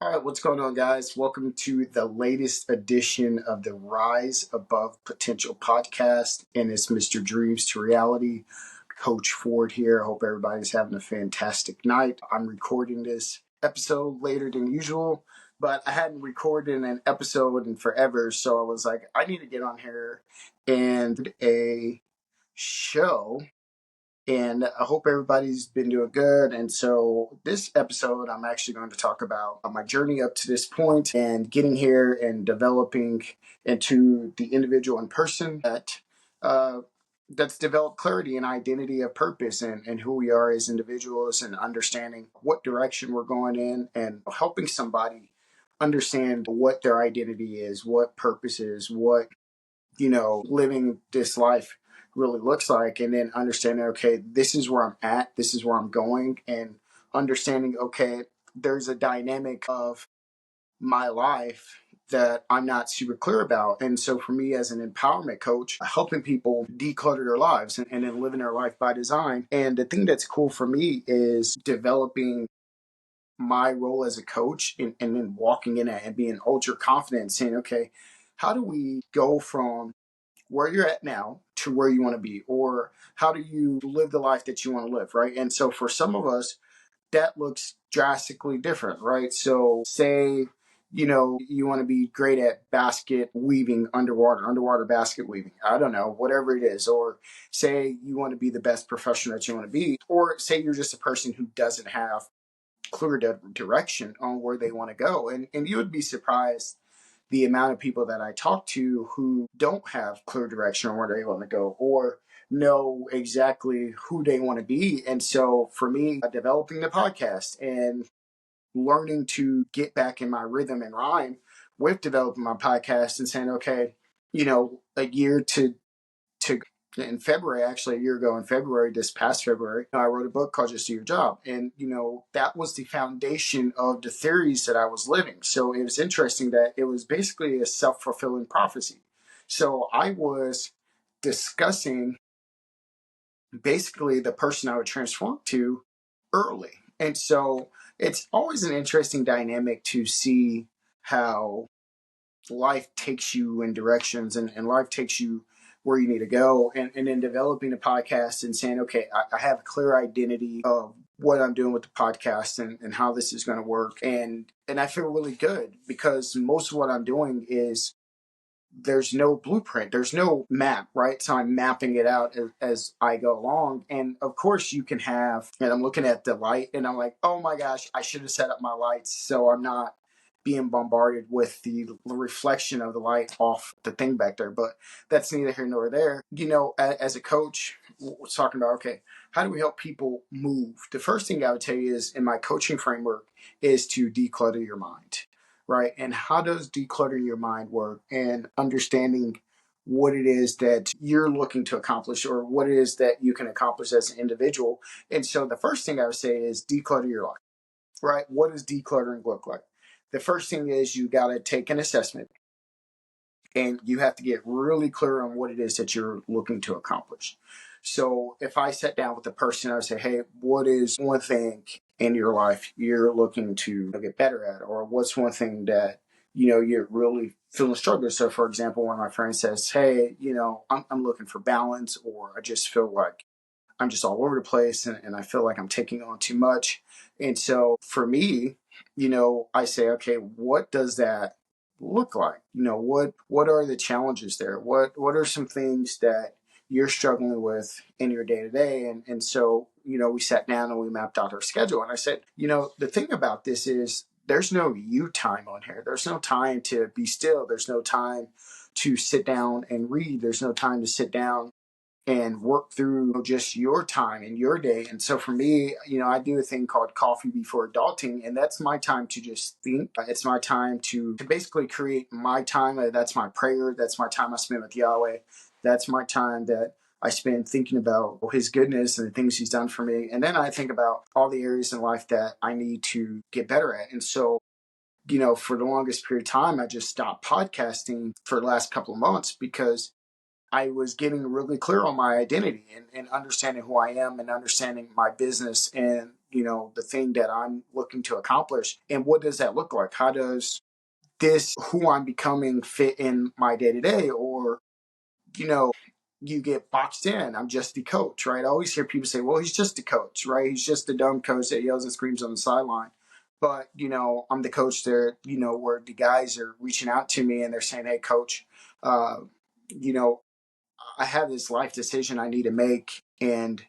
All right, what's going on, guys? Welcome to the latest edition of the Rise Above Potential podcast. And it's Mr. Dreams to Reality. Coach Ford here. I hope everybody's having a fantastic night. I'm recording this episode later than usual, but I hadn't recorded an episode in forever. So I was like, I need to get on here and a show, and I hope everybody's been doing good. And so this episode, I'm actually going to talk about my journey up to this point and getting here and developing into the individual and person uh, that's developed clarity and identity of purpose and who we are as individuals and understanding what direction we're going in and helping somebody understand what their identity is, what purpose is, what living this life really looks like, and then understanding, okay, this is where I'm at, this is where I'm going, and understanding, okay, there's a dynamic of my life that I'm not super clear about. And so for me as an empowerment coach, helping people declutter their lives and then living their life by design. And the thing that's cool for me is developing my role as a coach and then walking in it and being ultra confident, saying, okay, how do we go from where you're at now to where you want to be, or how do you live the life that you want to live, right? And so for some of us, that looks drastically different, right? So say, you want to be great at basket weaving underwater basket weaving. I don't know, whatever it is. Or say you want to be the best professional that you want to be, or say you're just a person who doesn't have clear direction on where they want to go. And you would be surprised the amount of people that I talk to who don't have clear direction on where they want to go or know exactly who they want to be. And so for me, developing the podcast and learning to get back in my rhythm and rhyme with developing my podcast and saying, okay, a year to in February, actually a year ago in February, this past February, I wrote a book called Just Do Your Job. And, that was the foundation of the theories that I was living. So it was interesting that it was basically a self-fulfilling prophecy. So I was discussing basically the person I would transform to early. And so it's always an interesting dynamic to see how life takes you in directions and life takes you where you need to go, and then developing a podcast and saying, okay, I have a clear identity of what I'm doing with the podcast and how this is going to work. And I feel really good because most of what I'm doing is there's no blueprint, there's no map, right? So I'm mapping it out as I go along. And of course you can have, and I'm looking at the light and I'm like, oh my gosh, I should have set up my lights so I'm not being bombarded with the reflection of the light off the thing back there. But that's neither here nor there. As a coach, we're talking about, okay, how do we help people move? The first thing I would tell you is in my coaching framework is to declutter your mind, right? And how does decluttering your mind work, and understanding what it is that you're looking to accomplish or what it is that you can accomplish as an individual. And so the first thing I would say is declutter your life, right? What does decluttering look like? The first thing is you got to take an assessment and you have to get really clear on what it is that you're looking to accomplish. So if I sat down with a person, I would say, hey, what is one thing in your life you're looking to get better at? Or what's one thing that, you're really feeling struggling? So for example, one of my friends says, hey, I'm looking for balance, or I just feel like I'm just all over the place and I feel like I'm taking on too much. And so for me, I say, okay, what does that look like? What are the challenges there? What are some things that you're struggling with in your day to day? And so, we sat down and we mapped out our schedule. And I said, the thing about this is there's no you time on here. There's no time to be still. There's no time to sit down and read. There's no time to sit down and work through just your time and your day. And so for me, I do a thing called coffee before adulting, and that's my time to just think. It's my time to basically create my time. That's my prayer. That's my time I spend with Yahweh. That's my time that I spend thinking about his goodness and the things he's done for me. And then I think about all the areas in life that I need to get better at. And so, for the longest period of time, I just stopped podcasting for the last couple of months because I was getting really clear on my identity and understanding who I am and understanding my business and the thing that I'm looking to accomplish. And what does that look like? How does this, who I'm becoming, fit in my day to day? Or, you know, you get boxed in. I'm just the coach, right? I always hear people say, well, he's just a coach, right? He's just a dumb coach that yells and screams on the sideline. But, I'm the coach there, where the guys are reaching out to me and they're saying, hey, coach, uh, you know, I have this life decision I need to make and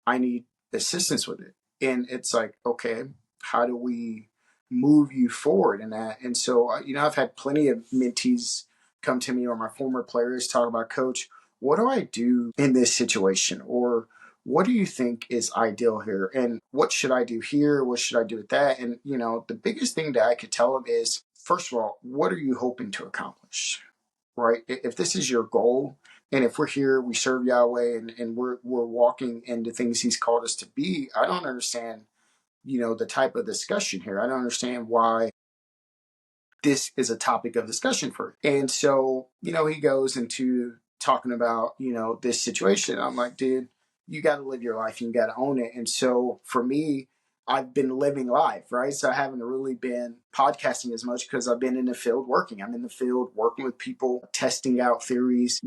I need assistance with it. And it's like, okay, how do we move you forward in that? And so, I've had plenty of mentees come to me or my former players talk about, coach, what do I do in this situation? Or what do you think is ideal here? And what should I do here? What should I do with that? And, the biggest thing that I could tell them is, first of all, what are you hoping to accomplish? Right? If this is your goal, and if we're here, we serve Yahweh, and we're walking into things He's called us to be, I don't understand, the type of discussion here. I don't understand why this is a topic of discussion for. And so, he goes into talking about, this situation. I'm like, dude, you got to live your life and you got to own it. And so for me, I've been living life, right? So I haven't really been podcasting as much because I've been in the field working. I'm in the field working with people, testing out theories,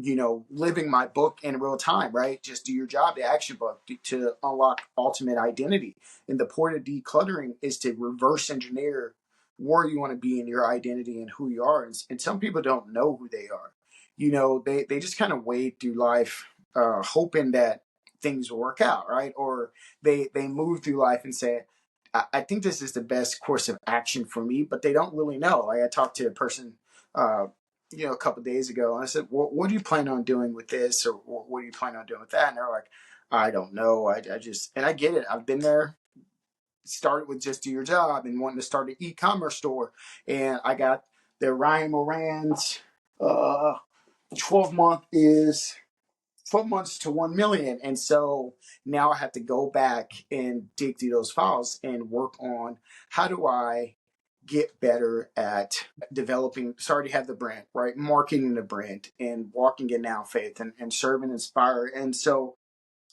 living my book in real time, right? Just do your job, the action book to unlock ultimate identity. And the point of decluttering is to reverse engineer where you want to be in your identity and who you are. And some people don't know who they are. They just kind of wade through life hoping that things will work out, right? Or they move through life and say, I think this is the best course of action for me, but they don't really know. Like I talked to a person, a couple of days ago, and I said, well, what do you plan on doing with this? Or what do you plan on doing with that? And they're like, I don't know. I just, and I get it. I've been there, started with just do your job and wanting to start an e-commerce store. And I got the Ryan Moran's 12 is 12 months to 1 million. And so now I have to go back and dig through those files and work on how do I get better at developing, sorry to have the brand, right? Marketing the brand and walking in now faith and serve and inspire. And so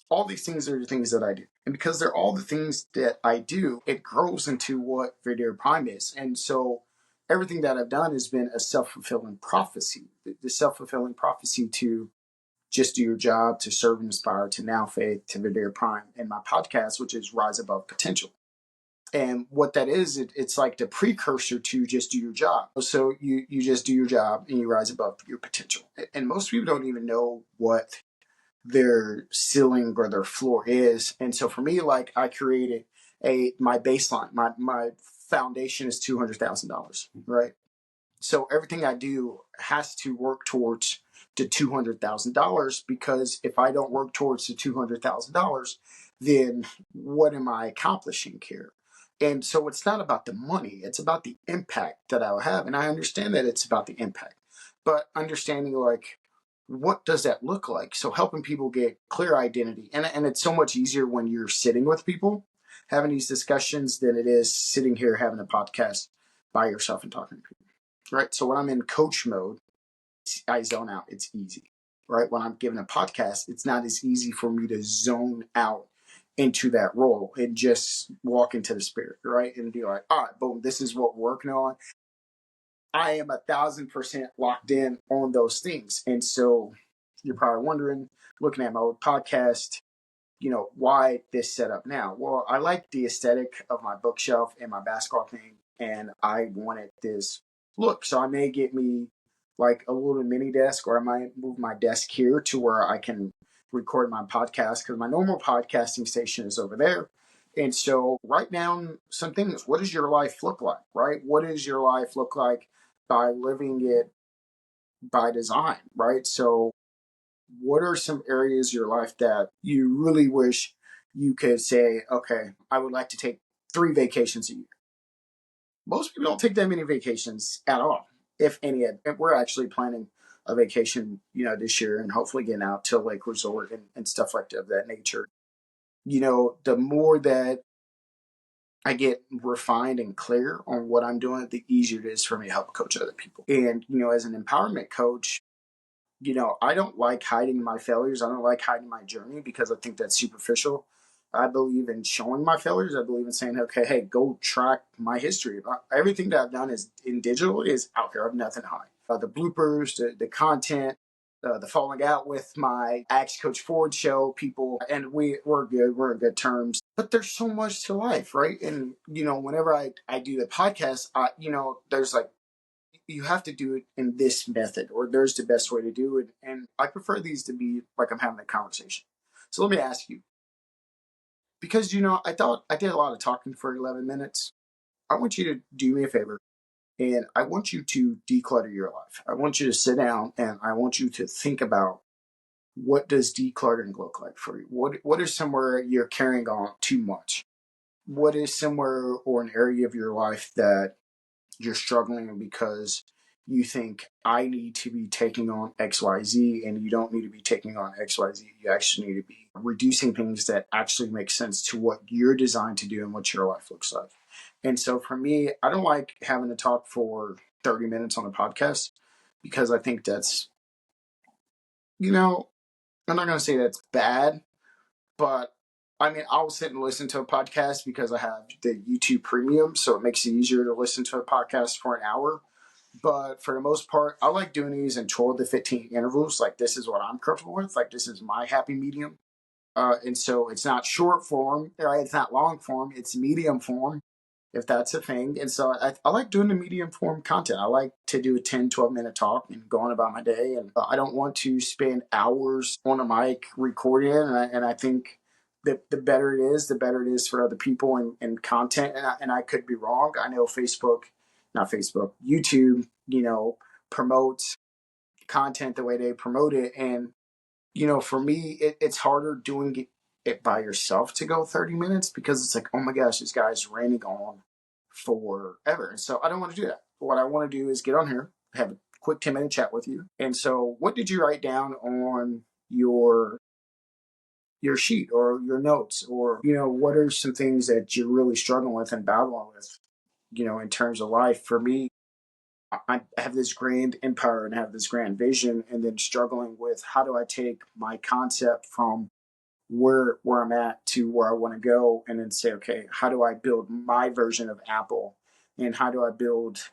all these things are the things that I do. And because they're all the things that I do, it grows into what Verdere Prime is. And so everything that I've done has been a self-fulfilling prophecy, the self-fulfilling prophecy to just do your job, to serve and inspire, to now faith, to Verdere Prime, and my podcast, which is Rise Above Potential. And what that is, it's like the precursor to just do your job. So you just do your job and you rise above your potential. And most people don't even know what their ceiling or their floor is. And so for me, like I created my baseline, my foundation is $200,000, right? So everything I do has to work towards the $200,000, because if I don't work towards the $200,000, then what am I accomplishing here? And so it's not about the money, it's about the impact that I will have. And I understand that it's about the impact, but understanding like, what does that look like? So helping people get clear identity. And it's so much easier when you're sitting with people having these discussions than it is sitting here having a podcast by yourself and talking to people. Right. So when I'm in coach mode, I zone out. It's easy. Right. When I'm giving a podcast, it's not as easy for me to zone out into that role and just walk into the spirit. Right. And be like, all right, boom, this is what we're working on. I am 1,000% locked in on those things. And so you're probably wondering, looking at my old podcast, why this setup now? Well, I like the aesthetic of my bookshelf and my basketball thing, and I wanted this look. So I may get me like a little mini desk, or I might move my desk here to where I can record my podcast, because my normal podcasting station is over there. And so write down some things. What does your life look like, right? What does your life look like by living it by design, right? So what are some areas of your life that you really wish you could say, okay, I would like to take 3 vacations a year? Most people don't take that many vacations at all, if any. We're actually planning a vacation, this year, and hopefully getting out to Lake Resort and stuff like that nature. The more that I get refined and clear on what I'm doing, the easier it is for me to help coach other people. And, as an empowerment coach, I don't like hiding my failures. I don't like hiding my journey, because I think that's superficial. I believe in showing my failures. I believe in saying, okay, hey, go track my history. Everything that I've done is in digital is out there. I've nothing to hide. The bloopers, the content, the falling out with my Coach Ford show people, and we're good. We're in good terms. But there's so much to life, right? And whenever I do the podcast, there's like you have to do it in this method, or there's the best way to do it. And I prefer these to be like I'm having a conversation. So let me ask you, because I thought I did a lot of talking for 11 minutes. I want you to do me a favor, and I want you to declutter your life. I want you to sit down and I want you to think about, what does decluttering look like for you? What is somewhere you're carrying on too much? What is somewhere or an area of your life that you're struggling because you think, I need to be taking on XYZ, and you don't need to be taking on XYZ. You actually need to be reducing things that actually make sense to what you're designed to do and what your life looks like. And so for me, I don't like having to talk for 30 minutes on a podcast, because I think that's, I'm not going to say that's bad, but I mean, I'll sit and listen to a podcast because I have the YouTube Premium, so it makes it easier to listen to a podcast for an hour. But for the most part, I like doing these in 12 to 15 intervals. Like, this is what I'm comfortable with. Like, this is my happy medium. And so it's not short form, right? It's not long form. It's medium form, if that's a thing. And so I like doing the medium form content. I like to do a 10, 12-minute talk and go on about my day. And I don't want to spend hours on a mic recording. And I think that the better it is for other people and content. And I could be wrong. I know YouTube, promotes content the way they promote it. And for me, it's harder doing it by yourself to go 30 minutes, because it's like, oh my gosh, this guy's ranting on forever. And so I don't want to do that. What I want to do is get on here, have a quick 10-minute chat with you. And so what did you write down on your sheet or your notes? Or, what are some things that you're really struggling with and battling with, in terms of life? For me, I have this grand empire and have this grand vision, and then struggling with, how do I take my concept from where I'm at to where I want to go, and then say, okay, how do I build my version of Apple, and how do I build,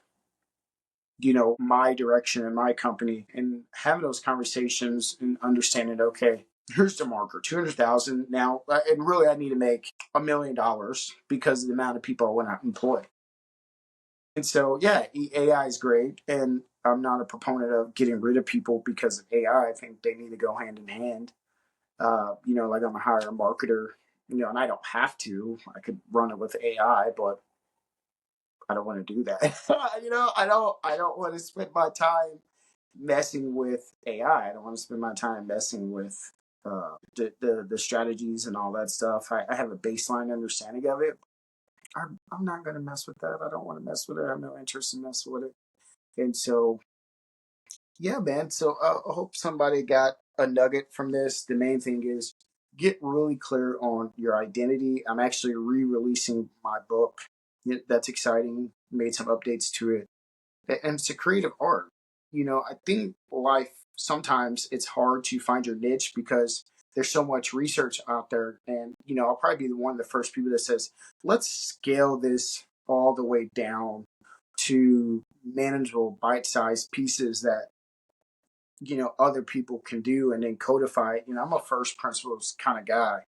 my direction in my company, and having those conversations and understanding, okay, here's the marker, 200,000 now, and really I need to make $1 million because of the amount of people I want to employ. And so, yeah, AI is great. And I'm not a proponent of getting rid of people because of AI. I think they need to go hand in hand. Like, I'm a hire a marketer, and I don't have to. I could run it with AI, but I don't want to do that. I don't want to spend my time messing with AI. I don't want to spend my time messing with the strategies and all that stuff. I have a baseline understanding of it. I'm not going to mess with that. I don't want to mess with it. I have no interest in messing with it. And so, yeah, man. So I hope somebody got a nugget from this. The main thing is, get really clear on your identity. I'm actually re-releasing my book. That's exciting. Made some updates to it. And it's a creative art. I think life, sometimes it's hard to find your niche because there's so much research out there. And, I'll probably be one of the first people that says, let's scale this all the way down to manageable bite-sized pieces that, other people can do, and then codify it. I'm a first principles kind of guy.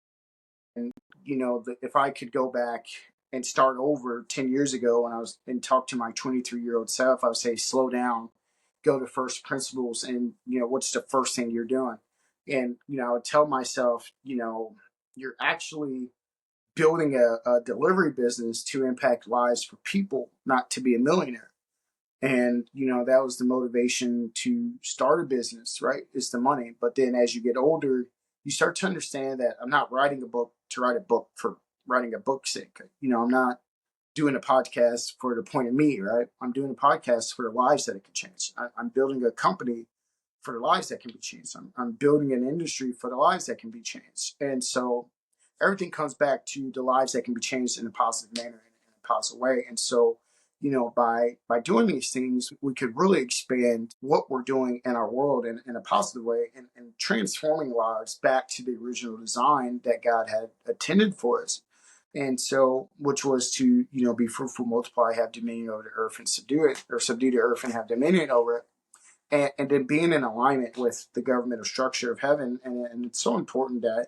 And, if I could go back and start over 10 years ago when I was and talk to my 23-year-old self, I would say, slow down, go to first principles, and, what's the first thing you're doing? And, I would tell myself, you're actually building a delivery business to impact lives for people, not to be a millionaire. And, that was the motivation to start a business, right? It's the money. But then as you get older, you start to understand that I'm not writing a book to write a book for writing a book's sake. I'm not doing a podcast for the point of me, right? I'm doing a podcast for the lives that it can change. I'm building a company for the lives that can be changed. I'm building an industry for the lives that can be changed. And so everything comes back to the lives that can be changed in a positive manner, in a positive way. And so by doing these things, we could really expand what we're doing in our world in a positive way, and transforming lives back to the original design that God had intended for us. And so, which was to, be fruitful, multiply, have dominion over the earth, and subdue it, or subdue the earth and have dominion over it. And then being in alignment with the governmental structure of heaven. And it's so important that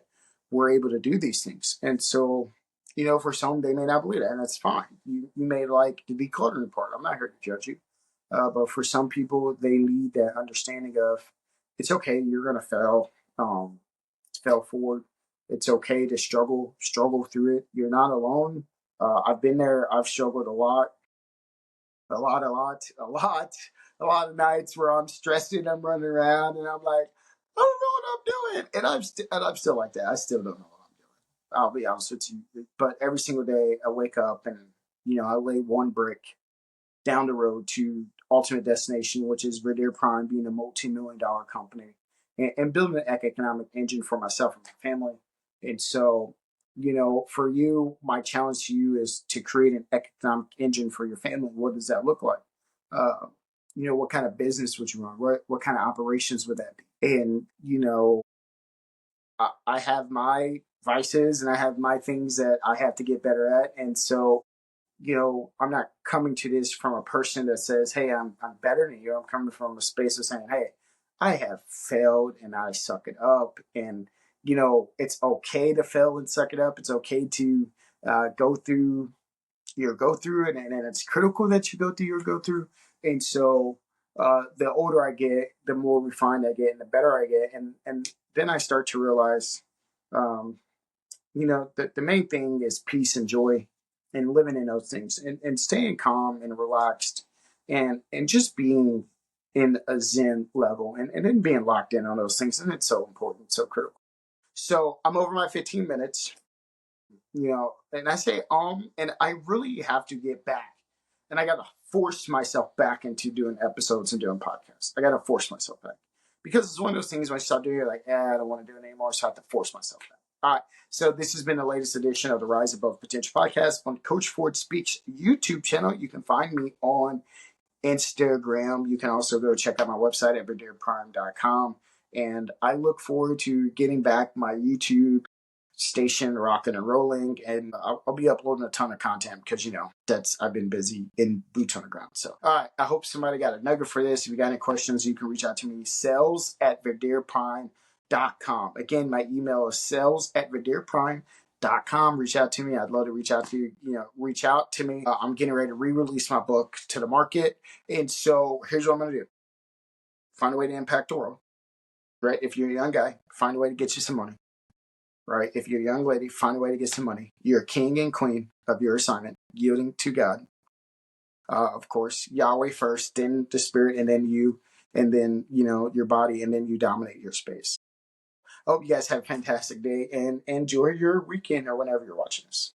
we're able to do these things. And so, for some, they may not believe that, and that's fine. You may like the decluttering part. I'm not here to judge you. But for some people, they need that understanding of it's okay, you're going to fail, fail forward. It's okay to struggle through it. You're not alone. I've been there. I've struggled a lot of nights where I'm stressed and I'm running around and I'm like, I don't know what I'm doing, and I'm still like that. I still don't know what I'm doing. I'll be honest with you. But every single day I wake up and I lay one brick down the road to ultimate destination, which is Verdier Prime being a multi-million-dollar company, and building an economic engine for myself and my family. And so, for you, my challenge to you is to create an economic engine for your family. What does that look like? Uh, what kind of business would you run? What kind of operations would that be? And, I have my vices and I have my things that I have to get better at. And so, I'm not coming to this from a person that says, hey, I'm better than you. I'm coming from a space of saying, hey, I have failed and I suck it up. And, it's okay to fail and suck it up. It's okay to go through, go through it. And it's critical that you go through. And so the older I get, the more refined I get and the better I get. And then I start to realize, um, the main thing is peace and joy and living in those things, and staying calm and relaxed, and just being in a zen level, and then being locked in on those things. And it's so important, so critical. So I'm over my 15 minutes, and I say, and I really have to get back, and I got to force myself back into doing episodes and doing podcasts. I got to force myself back, because it's one of those things when I start doing it, like, I don't want to do it anymore. So I have to force myself back. All right. So this has been the latest edition of the Rise Above Potential podcast on Coach Ford Speaks YouTube channel. You can find me on Instagram. You can also go check out my website at verdierprime.com. And I look forward to getting back my YouTube station rocking and rolling, and I'll be uploading a ton of content because that's I've been busy in boots on the ground. So all right, I hope somebody got a nugget for this. If you got any questions, you can reach out to me, sales@verdierprime.com. Again, my email is sales@verdierprime.com. Reach out to me. I'd love to reach out to you. Reach out to me. I'm getting ready to re-release my book to the market, and so here's what I'm going to do: find a way to impact the world. Right? If you're a young guy, find a way to get you some money. Right? If you're a young lady, find a way to get some money. You're king and queen of your assignment, yielding to God. Of course, Yahweh first, then the spirit, and then you, and then, your body, and then you dominate your space. Hope you guys have a fantastic day and enjoy your weekend or whenever you're watching this.